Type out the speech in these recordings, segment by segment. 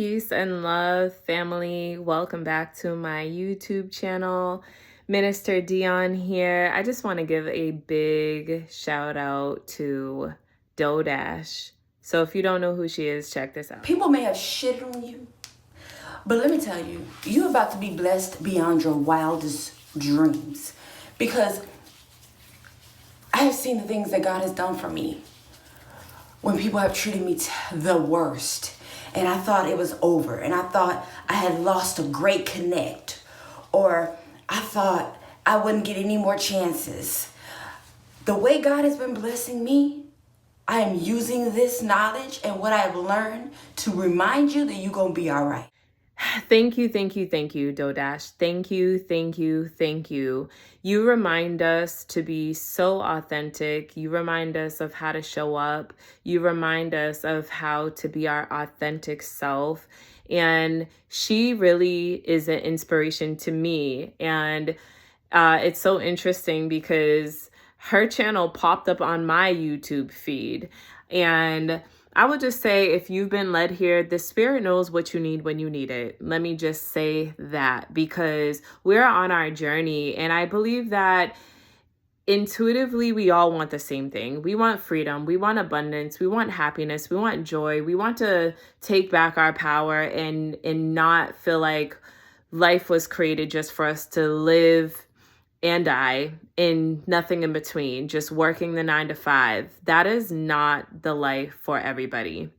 Peace and love, family. Welcome back to my YouTube channel. MinisterDionne here. I just want to give a big shout out to DoDash. So if you don't know who she is, check this out. People may have shit on you, but let me tell you, you're about to be blessed beyond your wildest dreams. Because I have seen the things that God has done for me when people have treated me the worst. And I thought it was over. And I thought I had lost a great connect. Or I thought I wouldn't get any more chances. The way God has been blessing me, I am using this knowledge and what I've learned to remind you that you're going to be all right. Thank you, DoDash. Thank you. You remind us to be so authentic. You remind us of how to show up. You remind us of how to be our authentic self. And she really is an inspiration to me. And it's so interesting because her channel popped up on my YouTube feed. And I would just say, if you've been led here, the Spirit knows what you need when you need it. Let me just say that, because we're on our journey. And I believe that intuitively, we all want the same thing. We want freedom. We want abundance. We want happiness. We want joy. We want to take back our power and not feel like life was created just for us to live and die in nothing in between, just working the 9 to 5. That is not the life for everybody.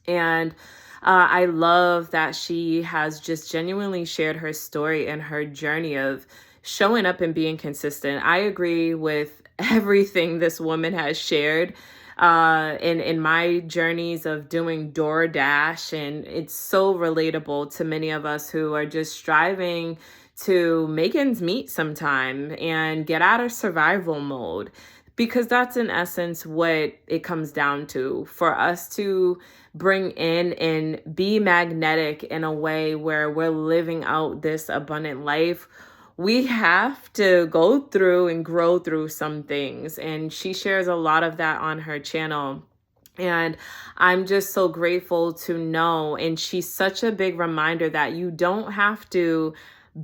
And I love that she has just genuinely shared her story and her journey of showing up and being consistent. I agree with everything this woman has shared in my journeys of doing DoorDash. And it's so relatable to many of us who are just striving to make ends meet sometime and get out of survival mode, because that's in essence what it comes down to. For us to bring in and be magnetic in a way where we're living out this abundant life, we have to go through and grow through some things. And she shares a lot of that on her channel. And I'm just so grateful to know. And she's such a big reminder that you don't have to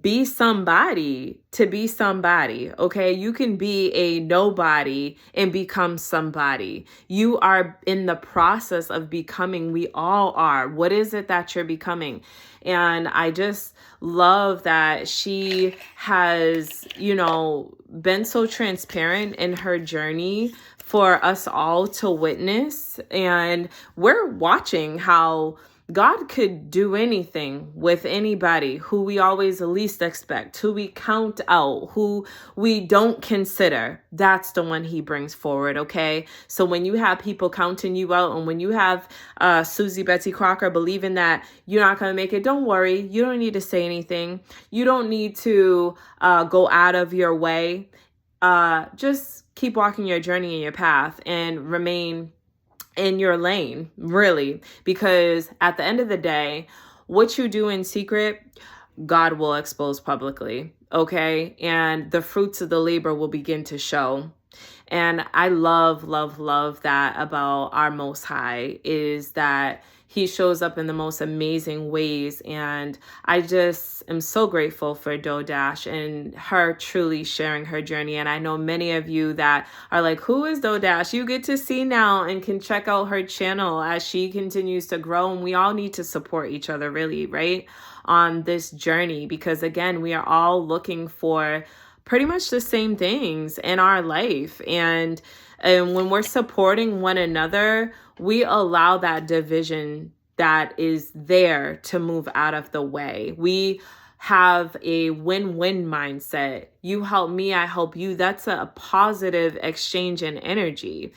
be somebody to be somebody, okay? You can be a nobody and become somebody. You are in the process of becoming. We all are. What is it that you're becoming? And I just love that she has, been so transparent in her journey for us all to witness. And we're watching how God could do anything with anybody who we always least expect, who we count out, who we don't consider. That's the one he brings forward, okay? So when you have people counting you out, and when you have Susie Betsy Crocker believing that you're not going to make it, don't worry. You don't need to say anything. You don't need to go out of your way. Just keep walking your journey and your path and remain in your lane, really, because at the end of the day, what you do in secret, God will expose publicly, okay? And the fruits of the labor will begin to show. And I love that about our Most High, is that he shows up in the most amazing ways. And I just am so grateful for DoDash and her truly sharing her journey. And I know many of you that are like, who is DoDash? You get to see now and can check out her channel as she continues to grow. And we all need to support each other, really, right, on this journey. Because again, we are all looking for pretty much the same things in our life. And when we're supporting one another, we allow that division that is there to move out of the way. We have a win-win mindset. You help me, I help you. That's a positive exchange in energy.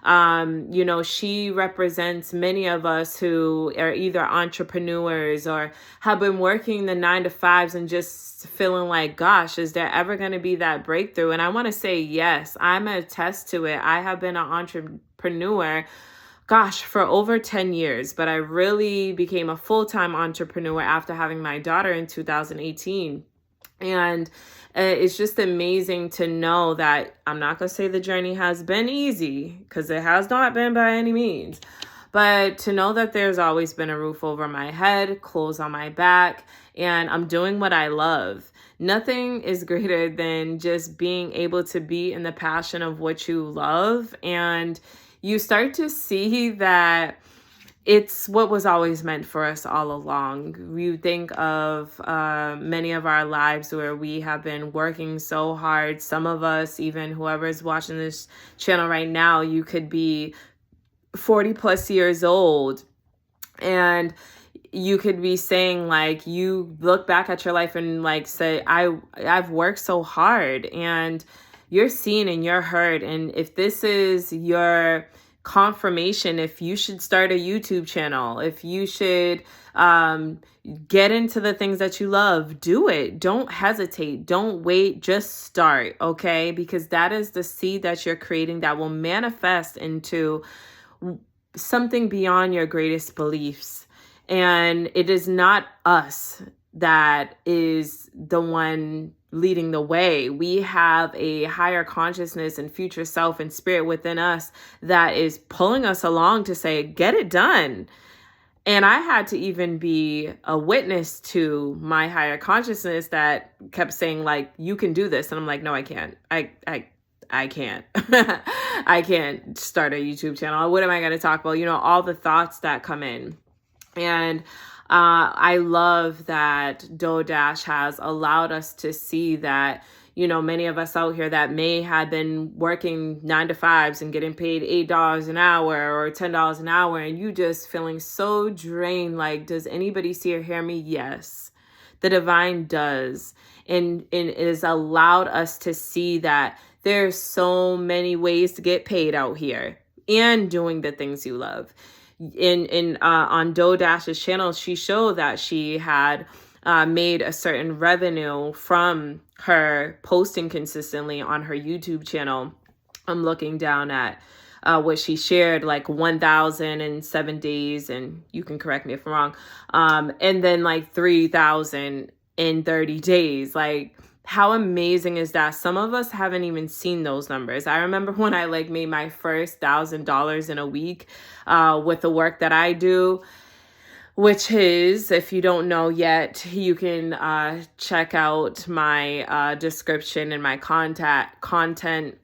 She represents many of us who are either entrepreneurs or have been working the 9 to 5s and just feeling like, gosh, is there ever going to be that breakthrough? And I want to say, yes, I'm a attest to it. I have been an entrepreneur, for over 10 years, but I really became a full-time entrepreneur after having my daughter in 2018. And it's just amazing to know that I'm not going to say the journey has been easy, because it has not been by any means. but to know that there's always been a roof over my head, clothes on my back, and I'm doing what I love. Nothing is greater than just being able to be in the passion of what you love. And you start to see that it's what was always meant for us all along. You think of many of our lives where we have been working so hard. Some of us, even whoever's watching this channel right now, you could be 40 plus years old, and you could be saying, like, you look back at your life and like say, I've worked so hard, and you're seen and you're heard. And if this is your confirmation, if you should start a YouTube channel, if you should get into the things that you love, do it. Don't hesitate. Don't wait. Just start, okay? Because that is the seed that you're creating that will manifest into something beyond your greatest beliefs. And it is not us that is the one leading the way. We have a higher consciousness and future self and spirit within us that is pulling us along to say, get it done. And I had to even be a witness to my higher consciousness that kept saying, like, you can do this. And I'm like, no, I can't. I can't. I can't start a YouTube channel. What am I going to talk about? You know, all the thoughts that come in. And I love that DoorDash has allowed us to see that, you know, many of us out here that may have been working 9 to 5s and getting paid $8 an hour or $10 an hour, and you just feeling so drained. Like, does anybody see or hear me? Yes, the divine does. And it has allowed us to see that there's so many ways to get paid out here and doing the things you love. On DoorDash's channel, she showed that she had made a certain revenue from her posting consistently on her YouTube channel. I'm looking down at what she shared, like 1,007 days, and you can correct me if I'm wrong, and then like 3,000 in 30 days. Like, how amazing is that? Some of us haven't even seen those numbers. I remember when I like made my first $1,000 in a week with the work that I do, which is, if you don't know yet, you can check out my description and my content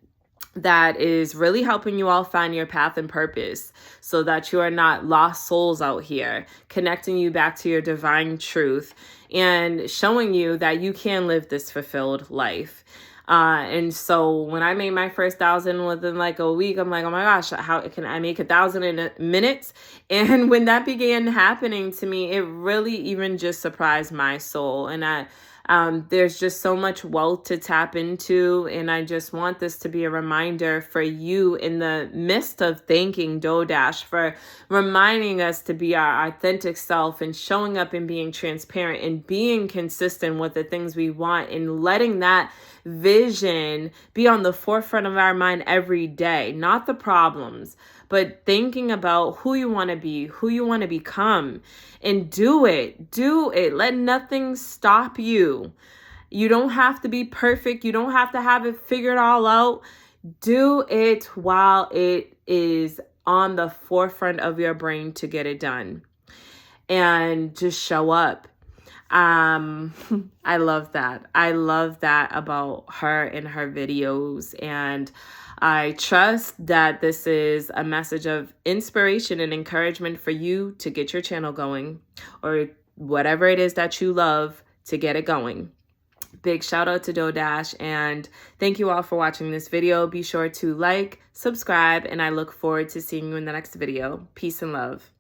that is really helping you all find your path and purpose so that you are not lost souls out here, connecting you back to your divine truth and showing you that you can live this fulfilled life. And so when I made my first 1,000 within like a week, I'm like, oh my gosh, how can I make 1,000 in minutes? And when that began happening to me, it really even just surprised my soul. And there's just so much wealth to tap into. And I just want this to be a reminder for you in the midst of thanking DoorDash for reminding us to be our authentic self and showing up and being transparent and being consistent with the things we want and letting that vision be on the forefront of our mind every day, not the problems, but thinking about who you want to be, who you want to become, and do it. Let nothing stop you. You don't have to be perfect. You don't have to have it figured all out. Do it while it is on the forefront of your brain to get it done. And just show up. I love that. I love that about her and her videos. And I trust that this is a message of inspiration and encouragement for you to get your channel going, or whatever it is that you love to get it going. Big shout out to DoorDash, and thank you all for watching this video. Be sure to like, subscribe, and I look forward to seeing you in the next video. Peace and love.